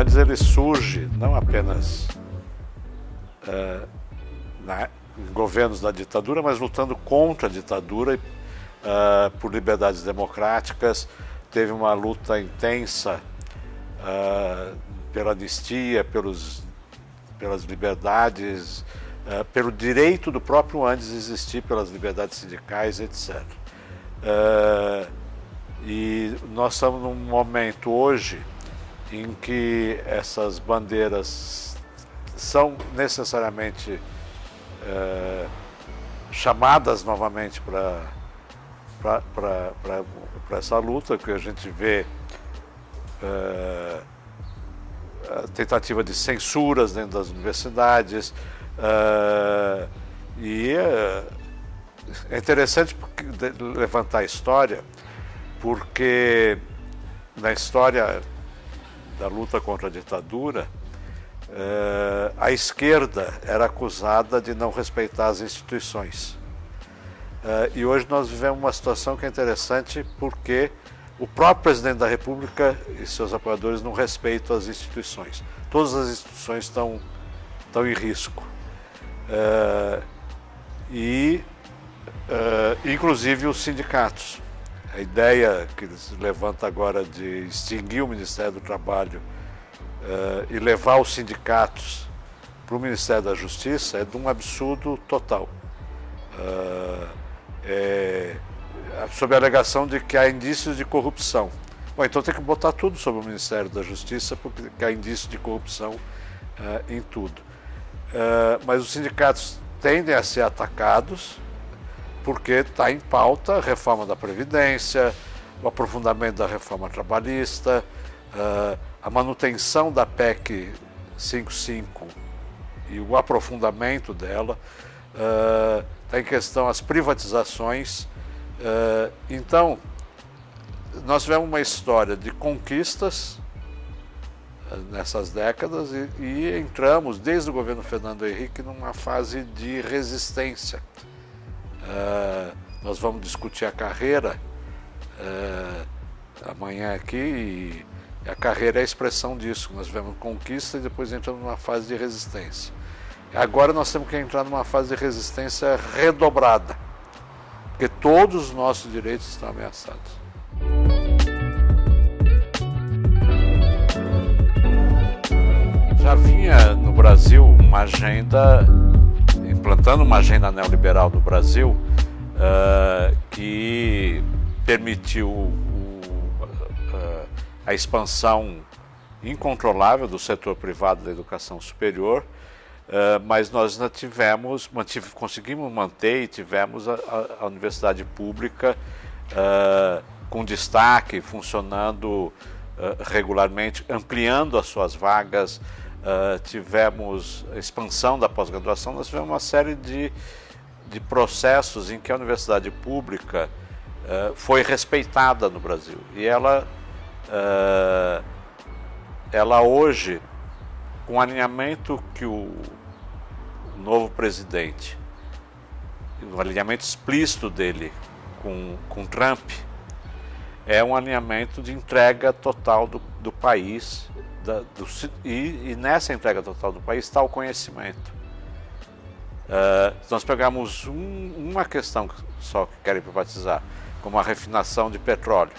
Andes ele surge não apenas em governos da ditadura, mas lutando contra a ditadura por liberdades democráticas. Teve uma luta intensa pela anistia, pelas liberdades, pelo direito do próprio Andes existir, pelas liberdades sindicais, etc. E nós estamos num momento hoje em que essas bandeiras são necessariamente chamadas novamente para essa luta, que a gente vê a tentativa de censuras dentro das universidades, e é interessante levantar a história, porque na história da luta contra a ditadura, a esquerda era acusada de não respeitar as instituições. E hoje nós vivemos uma situação que é interessante, porque o próprio presidente da República e seus apoiadores não respeitam as instituições. Todas as instituições estão em risco. Inclusive os sindicatos. A ideia que eles levantam agora de extinguir o Ministério do Trabalho e levar os sindicatos para o Ministério da Justiça é de um absurdo total. Sob a alegação de que há indícios de corrupção. Bom, então tem que botar tudo sobre o Ministério da Justiça, porque há indícios de corrupção em tudo. Mas os sindicatos tendem a ser atacados, porque está em pauta a reforma da Previdência, o aprofundamento da reforma trabalhista, a manutenção da PEC 55 e o aprofundamento dela, está em questão as privatizações. Então, nós tivemos uma história de conquistas nessas décadas e entramos, desde o governo Fernando Henrique, numa fase de resistência. Nós vamos discutir a carreira amanhã aqui, e a carreira é a expressão disso. Nós tivemos conquista e depois entramos numa fase de resistência. Agora nós temos que entrar numa fase de resistência redobrada, porque todos os nossos direitos estão ameaçados. Já vinha no Brasil uma agenda, implantando uma agenda neoliberal no Brasil, que permitiu a expansão incontrolável do setor privado da educação superior, mas nós conseguimos manter e tivemos a universidade pública com destaque, funcionando regularmente, ampliando as suas vagas. Tivemos a expansão da pós-graduação. Nós tivemos uma série de processos em que a universidade pública foi respeitada no Brasil. E ela hoje, com o alinhamento que o novo presidente, o alinhamento explícito dele com Trump, é um alinhamento de entrega total do país, e nessa entrega total do país está o conhecimento. Nós pegamos uma questão só que querem privatizar, como a refinação de petróleo.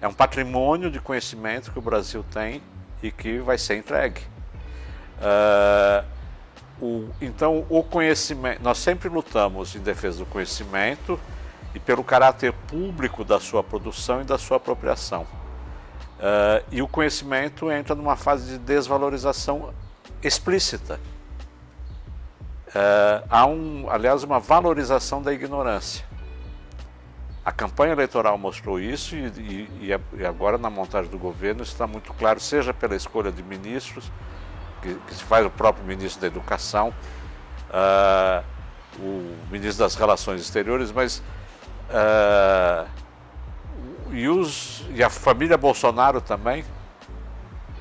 É um patrimônio de conhecimento que o Brasil tem e que vai ser entregue. Então, o conhecimento, nós sempre lutamos em defesa do conhecimento e pelo caráter público da sua produção e da sua apropriação. E o conhecimento entra numa fase de desvalorização explícita. Há, aliás, uma valorização da ignorância. A campanha eleitoral mostrou isso e agora, na montagem do governo, está muito claro, seja pela escolha de ministros, que se faz o próprio ministro da Educação, o ministro das Relações Exteriores, mas e a família Bolsonaro também,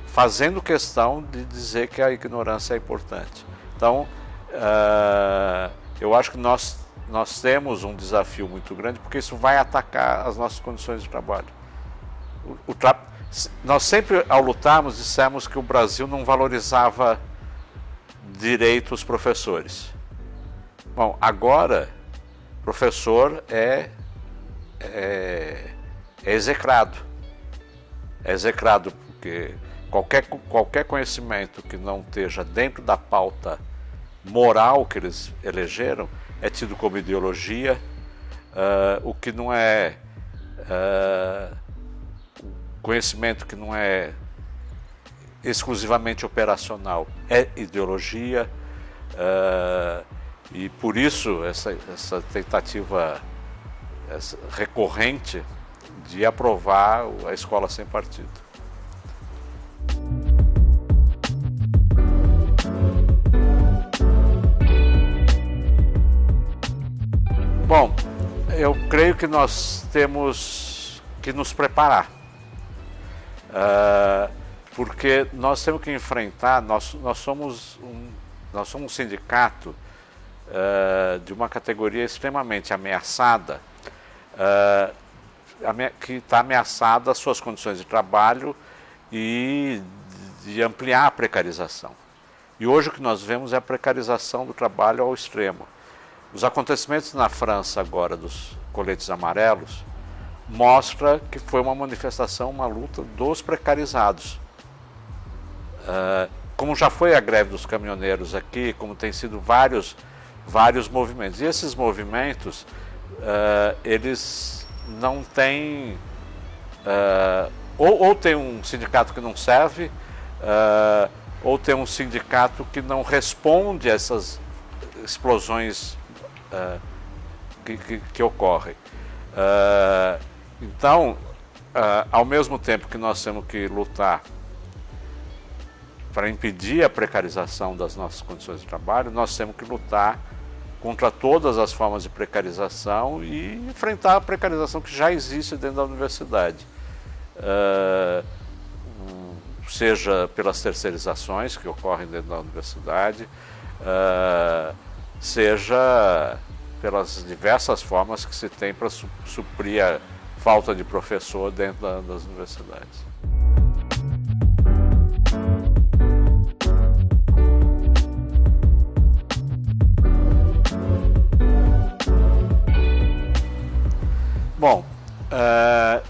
fazendo questão de dizer que a ignorância é importante. Então, eu acho que nós temos um desafio muito grande, porque isso vai atacar as nossas condições de trabalho. Nós sempre, ao lutarmos, dissemos que o Brasil não valorizava direito os professores. Bom, agora, professor é execrado. É execrado porque qualquer conhecimento que não esteja dentro da pauta moral que eles elegeram é tido como ideologia, o que não é conhecimento que não é exclusivamente operacional, é ideologia, e por isso essa tentativa recorrente de aprovar a escola sem partido. Bom, eu creio que nós temos que nos preparar, porque nós temos que enfrentar, nós somos um sindicato de uma categoria extremamente ameaçada, que está ameaçada as suas condições de trabalho e de ampliar a precarização. E hoje o que nós vemos é a precarização do trabalho ao extremo. Os acontecimentos na França agora dos coletes amarelos mostra que foi uma manifestação, uma luta dos precarizados. Como já foi a greve dos caminhoneiros aqui, como tem sido vários movimentos. E esses movimentos, eles não têm... ou tem um sindicato que não serve, ou tem um sindicato que não responde a essas explosões que ocorrem. Então, ao mesmo tempo que nós temos que lutar para impedir a precarização das nossas condições de trabalho, nós temos que lutar contra todas as formas de precarização e enfrentar a precarização que já existe dentro da universidade. Seja pelas terceirizações que ocorrem dentro da universidade, seja pelas diversas formas que se tem para suprir a falta de professor dentro das universidades. Bom,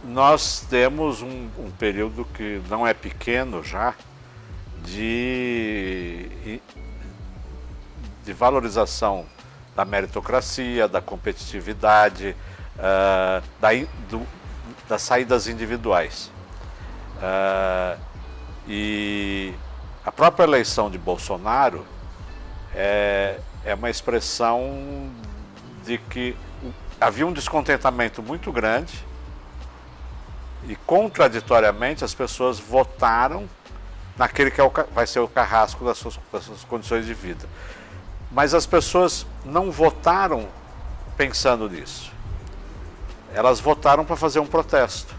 nós temos um período que não é pequeno já de valorização da meritocracia, da competitividade, das saídas individuais. E a própria eleição de Bolsonaro é uma expressão de que havia um descontentamento muito grande e, contraditoriamente, as pessoas votaram naquele que vai ser o carrasco das suas condições de vida. Mas as pessoas não votaram pensando nisso. Elas votaram para fazer um protesto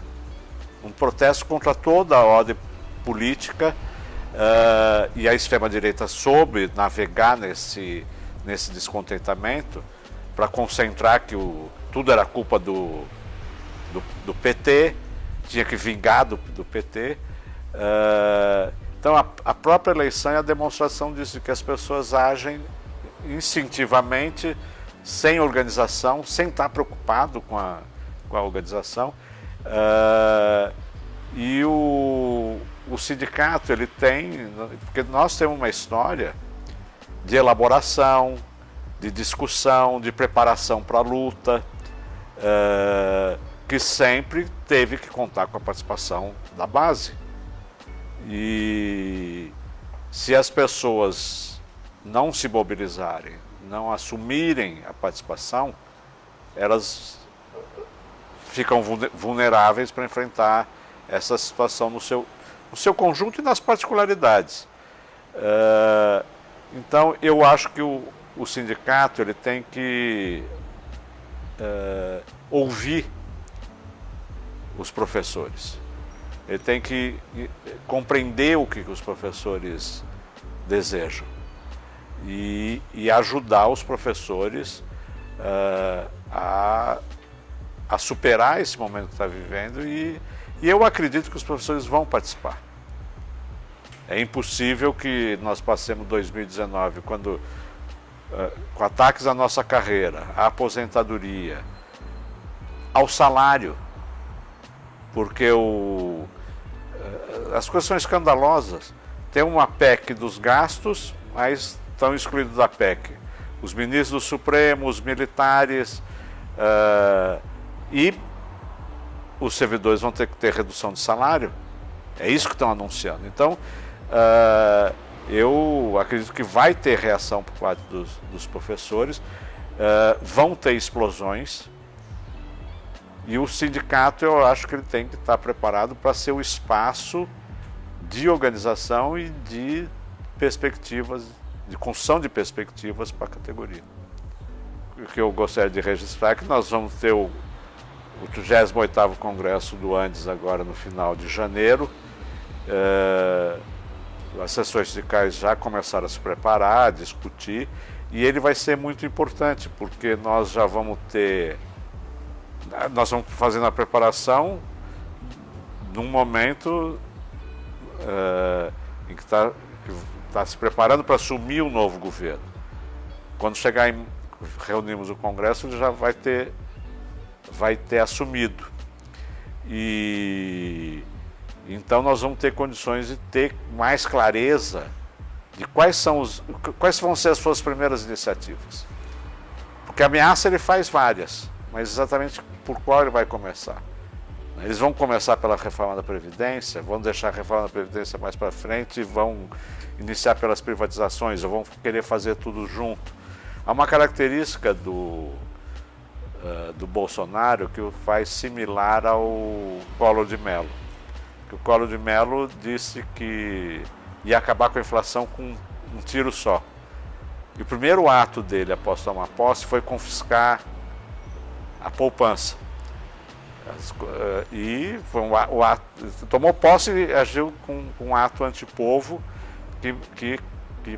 contra toda a ordem política, e a extrema-direita soube navegar nesse descontentamento para concentrar que tudo era culpa do PT, tinha que vingar do PT. Então a própria eleição é a demonstração disso, que as pessoas agem instintivamente, sem organização, sem estar preocupado com a organização. E o sindicato, ele tem, porque nós temos uma história de elaboração, de discussão, de preparação para a luta, que sempre teve que contar com a participação da base. E se as pessoas não se mobilizarem, não assumirem a participação, elas ficam vulneráveis para enfrentar essa situação no seu conjunto e nas particularidades. Então, eu acho que o sindicato, ele tem que ouvir os professores. Ele tem que compreender o que os professores desejam e ajudar os professores a superar esse momento que está vivendo e E eu acredito que os professores vão participar. É impossível que nós passemos 2019, quando, com ataques à nossa carreira, à aposentadoria, ao salário, porque as coisas são escandalosas. Tem uma PEC dos gastos, mas estão excluídos da PEC os ministros do Supremo, os militares, e os servidores vão ter que ter redução de salário. É isso que estão anunciando. Então, eu acredito que vai ter reação por parte dos professores, vão ter explosões, e o sindicato, eu acho que ele tem que estar preparado para ser o espaço de organização e de perspectivas, de construção de perspectivas para a categoria. O que eu gostaria de registrar é que nós vamos ter o 38º Congresso do Andes agora no final de janeiro. As sessões sindicais já começaram a se preparar, a discutir, e ele vai ser muito importante, porque nós já vamos ter... Nós vamos fazendo a preparação num momento em que está se preparando para assumir o novo governo. Quando reunimos o Congresso, ele já vai ter assumido. E então nós vamos ter condições de ter mais clareza de quais vão ser as suas primeiras iniciativas. Porque ameaça ele faz várias, mas exatamente por qual ele vai começar. Eles vão começar pela reforma da Previdência, vão deixar a reforma da Previdência mais para frente, vão iniciar pelas privatizações, ou vão querer fazer tudo junto. Há uma característica do Bolsonaro que o faz similar ao Collor de Mello. O Collor de Mello disse que ia acabar com a inflação com um tiro só. E o primeiro ato dele após tomar posse foi confiscar a poupança. E foi o ato, tomou posse e agiu com um ato antipovo que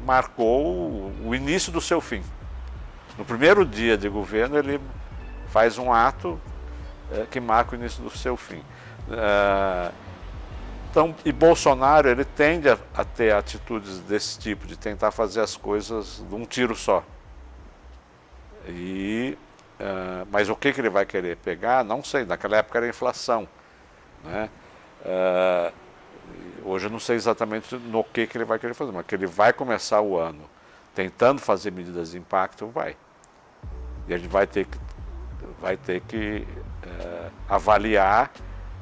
marcou o início do seu fim. No primeiro dia de governo ele faz um ato que marca o início do seu fim. Então, e Bolsonaro ele tende a ter atitudes desse tipo, de tentar fazer as coisas de um tiro só. Mas o que ele vai querer pegar, não sei. Naquela época era inflação, né? Hoje eu não sei exatamente no que ele vai querer fazer, mas que ele vai começar o ano tentando fazer medidas de impacto, vai. E ele vai ter que avaliar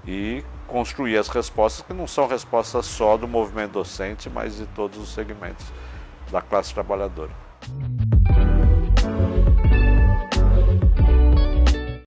e construir as respostas, que não são respostas só do movimento docente, mas de todos os segmentos da classe trabalhadora.